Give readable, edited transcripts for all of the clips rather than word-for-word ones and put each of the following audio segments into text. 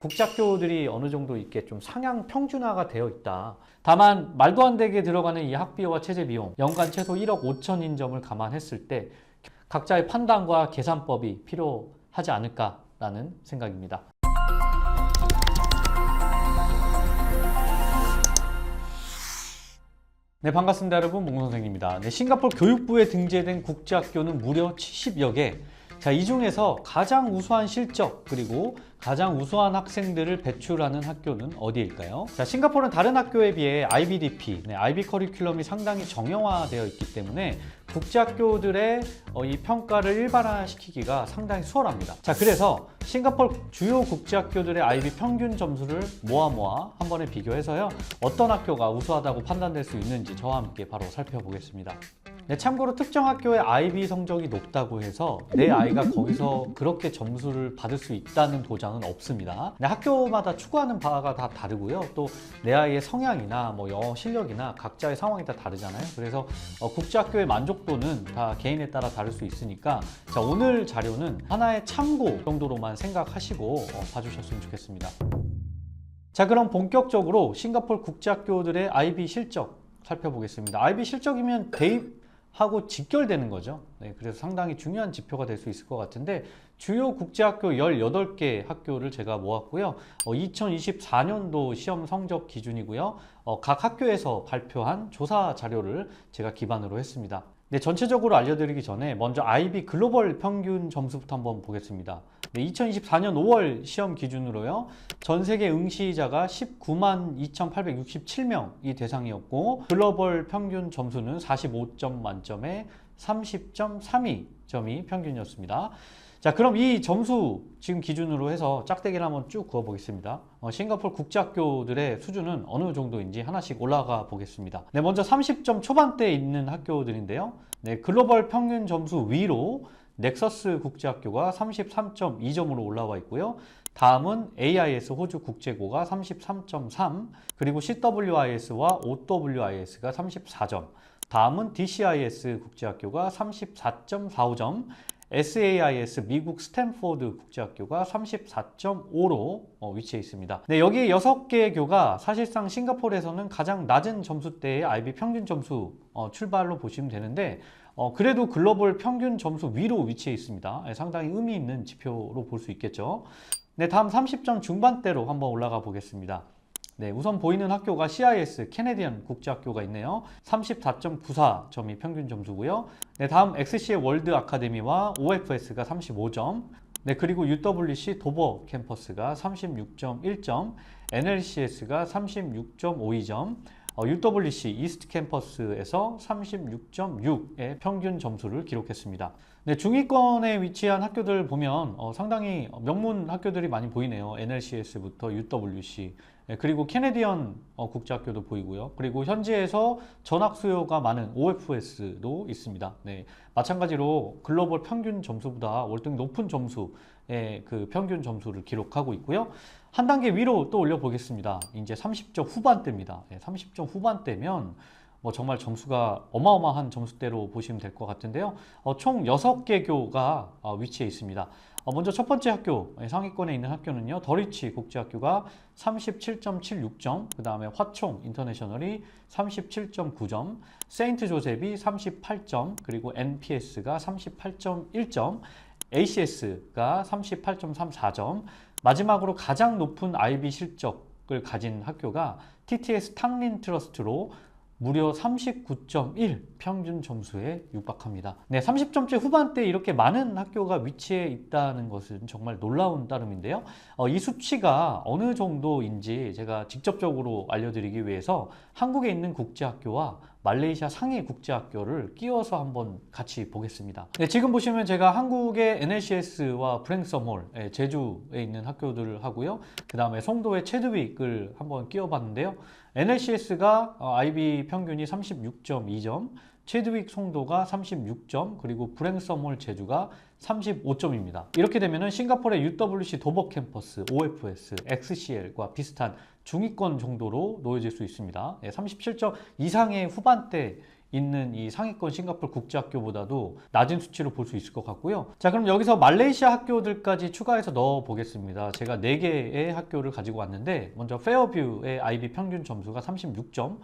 국제학교들이 어느 정도 이렇게 좀 상향 평준화가 되어 있다. 다만 말도 안 되게 들어가는 이 학비와 체제 비용, 연간 최소 1억 5천인 점을 감안했을 때 각자의 판단과 계산법이 필요하지 않을까라는 생각입니다. 네, 반갑습니다. 여러분. 몽 선생입니다. 네, 싱가포르 교육부에 등재된 국제학교는 무려 70여 개. 자, 이 중에서 가장 우수한 실적 그리고 가장 우수한 학생들을 배출하는 학교는 어디일까요? 자, 싱가포르는 다른 학교에 비해 IBDP, IB 커리큘럼이 상당히 정형화되어 있기 때문에 국제학교들의 이 평가를 일반화시키기가 상당히 수월합니다. 자, 그래서 싱가포르 주요 국제학교들의 IB 평균 점수를 모아 한 번에 비교해서요, 어떤 학교가 우수하다고 판단될 수 있는지 저와 함께 바로 살펴보겠습니다. 네, 참고로 특정 학교의 IB 성적이 높다고 해서 내 아이가 거기서 그렇게 점수를 받을 수 있다는 도장은 없습니다. 네, 학교마다 추구하는 바가 다 다르고요. 또 내 아이의 성향이나 영어 실력이나 각자의 상황이 다 다르잖아요. 그래서 국제학교의 만족도는 다 개인에 따라 다를 수 있으니까, 자, 오늘 자료는 하나의 참고 정도로만 생각하시고 봐주셨으면 좋겠습니다. 자, 그럼 본격적으로 싱가포르 국제학교들의 IB 실적 살펴보겠습니다. IB 실적이면 대입하고 직결되는 거죠. 네, 그래서 상당히 중요한 지표가 될 수 있을 것 같은데, 주요 국제학교 18개 학교를 제가 모았고요. 2024년도 시험 성적 기준이고요. 각 학교에서 발표한 조사 자료를 제가 기반으로 했습니다. 네, 전체적으로 알려드리기 전에 먼저 IB 글로벌 평균 점수부터 한번 보겠습니다. 네, 2024년 5월 시험 기준으로요, 전 세계 응시자가 19만 2,867명이 대상이었고, 글로벌 평균 점수는 45점 만점에 30.32점이 평균이었습니다. 자, 그럼 이 점수 지금 기준으로 해서 짝대기를 한번 쭉 그어 보겠습니다. 싱가포르 국제학교들의 수준은 어느 정도인지 하나씩 올라가 보겠습니다. 네, 먼저 30점 초반대에 있는 학교들인데요. 네, 글로벌 평균 점수 위로 넥서스 국제학교가 33.2점으로 올라와 있고요. 다음은 AIS 호주 국제고가 33.3, 그리고 CWIS와 OWIS가 34점, 다음은 DCIS 국제학교가 34.45점, SAIS 미국 스탠포드 국제학교가 34.5로 위치해 있습니다. 네, 여기 6개의 교가 사실상 싱가포르에서는 가장 낮은 점수대의 IB 평균 점수 출발로 보시면 되는데, 그래도 글로벌 평균 점수 위로 위치해 있습니다. 상당히 의미 있는 지표로 볼 수 있겠죠. 네, 다음 30점 중반대로 한번 올라가 보겠습니다. 네, 우선 보이는 학교가 CIS, 캐네디언 국제학교가 있네요. 34.94점이 평균 점수고요. 네, 다음 XC의 월드 아카데미와 OFS가 35점. 네, 그리고 UWC 도버 캠퍼스가 36.1점, NLCS가 36.52점, UWC 이스트 캠퍼스에서 36.6의 평균 점수를 기록했습니다. 네, 중위권에 위치한 학교들 보면 상당히 명문 학교들이 많이 보이네요. NLCS부터 UWC, 그리고 캐네디언 국제학교도 보이고요. 그리고 현지에서 전학 수요가 많은 OFS도 있습니다. 네, 마찬가지로 글로벌 평균 점수보다 월등 높은 점수의 그 평균 점수를 기록하고 있고요. 한 단계 위로 또 올려보겠습니다. 이제 30점 후반대입니다. 30점 후반대면 정말 점수가 어마어마한 점수대로 보시면 될 것 같은데요. 총 6개 교가 위치해 있습니다. 먼저 첫 번째 학교, 상위권에 있는 학교는요, 더리치 국제학교가 37.76점, 그 다음에 화총 인터내셔널이 37.9점, 세인트 조셉이 38점, 그리고 NPS가 38.1점, ACS가 38.34점, 마지막으로 가장 높은 IB 실적을 가진 학교가 TTS 탕린 트러스트로 무려 39.1 평균 점수에 육박합니다. 네, 30점대 후반대에 이렇게 많은 학교가 위치해 있다는 것은 정말 놀라운 따름인데요. 이 수치가 어느 정도인지 제가 직접적으로 알려드리기 위해서 한국에 있는 국제학교와 말레이시아 상해 국제학교를 끼워서 한번 같이 보겠습니다. 네, 지금 보시면 제가 한국의 NLCS와 브랭섬홀, 제주에 있는 학교들을 하고요. 그 다음에 송도의 체드윅을 한번 끼워봤는데요. NLCS가 IB 평균이 36.2점, 체드윅 송도가 36점, 그리고 브랭섬홀 제주가 35점입니다. 이렇게 되면 싱가포르의 UWC 도버 캠퍼스, OFS, XCL과 비슷한 중위권 정도로 놓여질 수 있습니다. 37점 이상의 후반대 있는 이 상위권 싱가포르 국제학교보다도 낮은 수치로 볼 수 있을 것 같고요. 자, 그럼 여기서 말레이시아 학교들까지 추가해서 넣어 보겠습니다. 제가 4개의 학교를 가지고 왔는데, 먼저 페어뷰의 IB 평균 점수가 36점,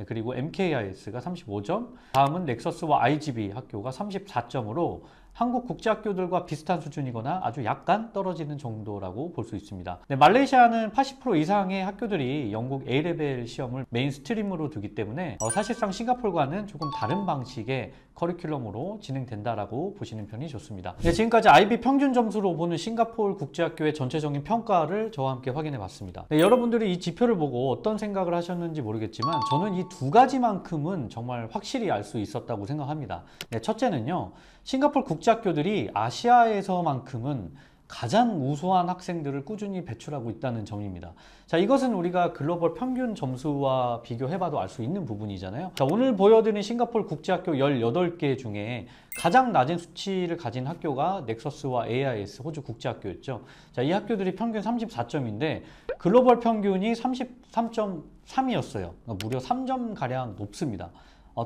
그리고 MKIS가 35점, 다음은 넥서스와 IGB 학교가 34점으로 한국 국제학교들과 비슷한 수준이거나 아주 약간 떨어지는 정도라고 볼 수 있습니다. 네, 말레이시아는 80% 이상의 학교들이 영국 A레벨 시험을 메인 스트림으로 두기 때문에 사실상 싱가포르과는 조금 다른 방식의 커리큘럼으로 진행된다라고 보시는 편이 좋습니다. 네, 지금까지 IB 평균 점수로 보는 싱가포르 국제학교의 전체적인 평가를 저와 함께 확인해 봤습니다. 네, 여러분들이 이 지표를 보고 어떤 생각을 하셨는지 모르겠지만 저는 이 두 가지만큼은 정말 확실히 알 수 있었다고 생각합니다. 네, 첫째는요, 싱가포르 국제학교들이 아시아에서만큼은 가장 우수한 학생들을 꾸준히 배출하고 있다는 점입니다. 자, 이것은 우리가 글로벌 평균 점수와 비교해봐도 알 수 있는 부분이잖아요. 자, 오늘 보여드린 싱가포르 국제학교 18개 중에 가장 낮은 수치를 가진 학교가 넥서스와 AIS 호주 국제학교였죠. 자, 이 학교들이 평균 34점인데 글로벌 평균이 33.3이었어요. 무려 3점가량 높습니다.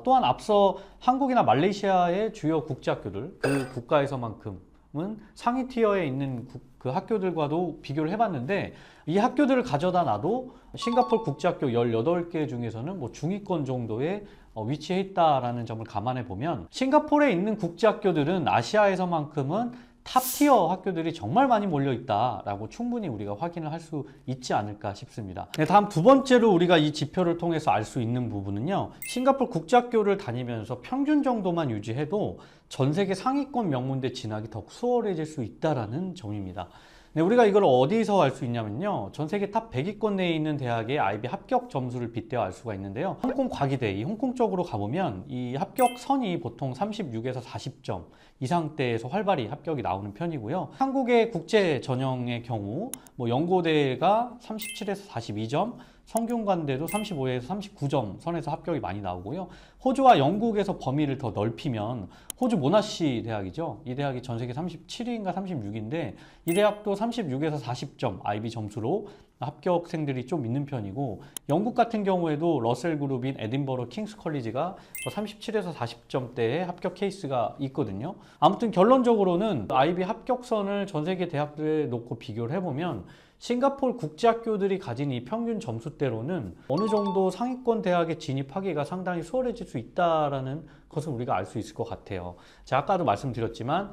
또한 앞서 한국이나 말레이시아의 주요 국제학교들, 그 국가에서만큼은 상위 티어에 있는 그 학교들과도 비교를 해봤는데, 이 학교들을 가져다 놔도 싱가포르 국제학교 18개 중에서는 뭐 중위권 정도에 위치해 있다라는 점을 감안해 보면 싱가포르에 있는 국제학교들은 아시아에서만큼은 탑티어 학교들이 정말 많이 몰려 있다라고 충분히 우리가 확인을 할 수 있지 않을까 싶습니다. 네, 다음 두 번째로 우리가 이 지표를 통해서 알 수 있는 부분은요, 싱가포르 국제학교를 다니면서 평균 정도만 유지해도 전 세계 상위권 명문대 진학이 더 수월해질 수 있다라는 점입니다. 네, 우리가 이걸 어디서 알 수 있냐면요, 전 세계 탑 100위권 내에 있는 대학의 IB 합격 점수를 빗대어 알 수가 있는데요, 홍콩 과기대, 이 홍콩 쪽으로 가보면 이 합격 선이 보통 36에서 40점 이상대에서 활발히 합격이 나오는 편이고요. 한국의 국제 전형의 경우 뭐 연고대가 37에서 42점, 성균관대도 35에서 39점 선에서 합격이 많이 나오고요. 호주와 영국에서 범위를 더 넓히면 호주 모나시 대학이죠. 이 대학이 전 세계 37위인가 36위인데 이 대학도 36에서 40점 IB 점수로 합격생들이 좀 있는 편이고, 영국 같은 경우에도 러셀 그룹인 에딘버러 킹스 컬리지가 37에서 40점대의 합격 케이스가 있거든요. 아무튼 결론적으로는 IB 합격선을 전 세계 대학들에 놓고 비교를 해보면 싱가포르 국제학교들이 가진 이 평균 점수대로는 어느 정도 상위권 대학에 진입하기가 상당히 수월해질 수 있다는 것을 우리가 알 수 있을 것 같아요. 제가 아까도 말씀드렸지만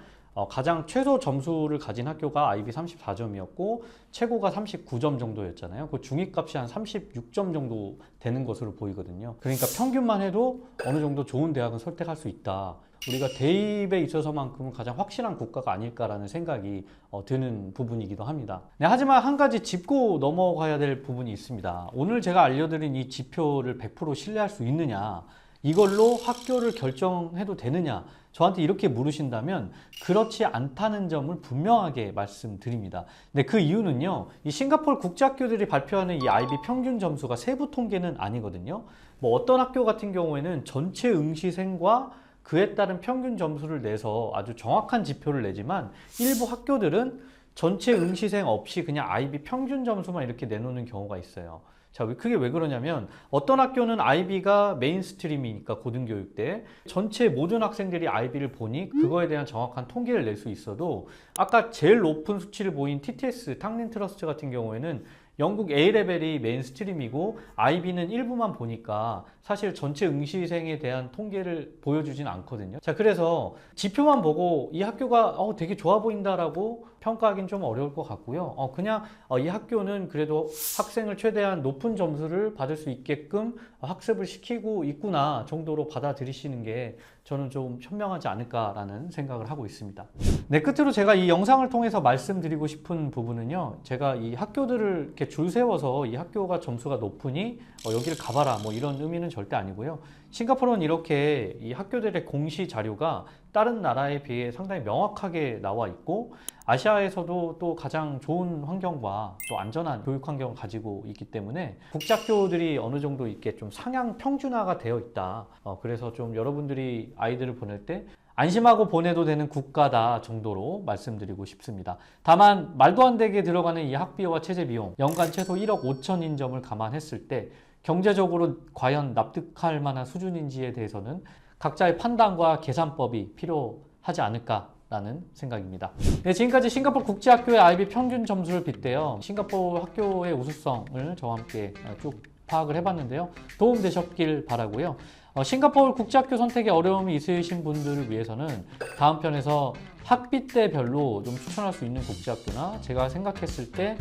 가장 최소 점수를 가진 학교가 IB 34점이었고 최고가 39점 정도였잖아요. 그 중위값이 한 36점 정도 되는 것으로 보이거든요. 그러니까 평균만 해도 어느 정도 좋은 대학은 선택할 수 있다. 우리가 대입에 있어서만큼은 가장 확실한 국가가 아닐까라는 생각이 드는 부분이기도 합니다. 네, 하지만 한 가지 짚고 넘어가야 될 부분이 있습니다. 오늘 제가 알려드린 이 지표를 100% 신뢰할 수 있느냐, 이걸로 학교를 결정해도 되느냐, 저한테 이렇게 물으신다면 그렇지 않다는 점을 분명하게 말씀드립니다. 근데 그 이유는요, 이 싱가포르 국제학교들이 발표하는 이 IB 평균 점수가 세부 통계는 아니거든요. 뭐 어떤 학교 같은 경우에는 전체 응시생과 그에 따른 평균 점수를 내서 아주 정확한 지표를 내지만, 일부 학교들은 전체 응시생 없이 그냥 IB 평균 점수만 이렇게 내놓는 경우가 있어요. 자, 그게 왜 그러냐면 어떤 학교는 IB가 메인 스트림이니까 고등교육대 전체 모든 학생들이 IB를 보니 그거에 대한 정확한 통계를 낼 수 있어도, 아까 제일 높은 수치를 보인 TTS 탕린 트러스트 같은 경우에는 영국 A레벨이 메인 스트림이고 IB는 일부만 보니까 사실 전체 응시생에 대한 통계를 보여주진 않거든요. 자, 그래서 지표만 보고 이 학교가 되게 좋아 보인다라고 평가하기는 좀 어려울 것 같고요. 그냥 이 학교는 그래도 학생을 최대한 높은 점수를 받을 수 있게끔 학습을 시키고 있구나 정도로 받아들이시는 게 저는 좀 현명하지 않을까라는 생각을 하고 있습니다. 네, 끝으로 제가 이 영상을 통해서 말씀드리고 싶은 부분은요, 제가 이 학교들을 이렇게 줄 세워서 이 학교가 점수가 높으니 여기를 가봐라 뭐 이런 의미는 절대 아니고요. 싱가포르는 이렇게 이 학교들의 공시 자료가 다른 나라에 비해 상당히 명확하게 나와 있고, 아시아에서도 또 가장 좋은 환경과 또 안전한 교육 환경을 가지고 있기 때문에 국제학교들이 어느 정도 이렇게 좀 상향 평준화가 되어 있다. 그래서 좀 여러분들이 아이들을 보낼 때 안심하고 보내도 되는 국가다 정도로 말씀드리고 싶습니다. 다만 말도 안 되게 들어가는 이 학비와 체제 비용, 연간 최소 1억 5천인 점을 감안했을 때 경제적으로 과연 납득할 만한 수준인지에 대해서는 각자의 판단과 계산법이 필요하지 않을까라는 생각입니다. 네, 지금까지 싱가포르 국제학교의 IB 평균 점수를 빗대어 싱가포르 학교의 우수성을 저와 함께 쭉 파악을 해봤는데요. 도움 되셨길 바라고요. 싱가포르 국제학교 선택에 어려움이 있으신 분들을 위해서는 다음 편에서 학비대별로 좀 추천할 수 있는 국제학교나 제가 생각했을 때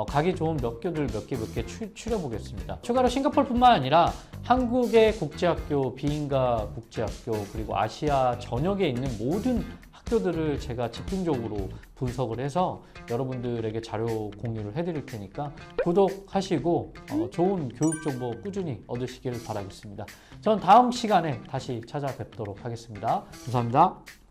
가기 좋은 몇 교들 몇 개 추려보겠습니다. 추가로 싱가포르뿐만 아니라 한국의 국제학교, 비인가 국제학교, 그리고 아시아 전역에 있는 모든 학교들을 제가 집중적으로 분석을 해서 여러분들에게 자료 공유를 해드릴 테니까 구독하시고 좋은 교육 정보 꾸준히 얻으시길 바라겠습니다. 전 다음 시간에 다시 찾아뵙도록 하겠습니다. 감사합니다.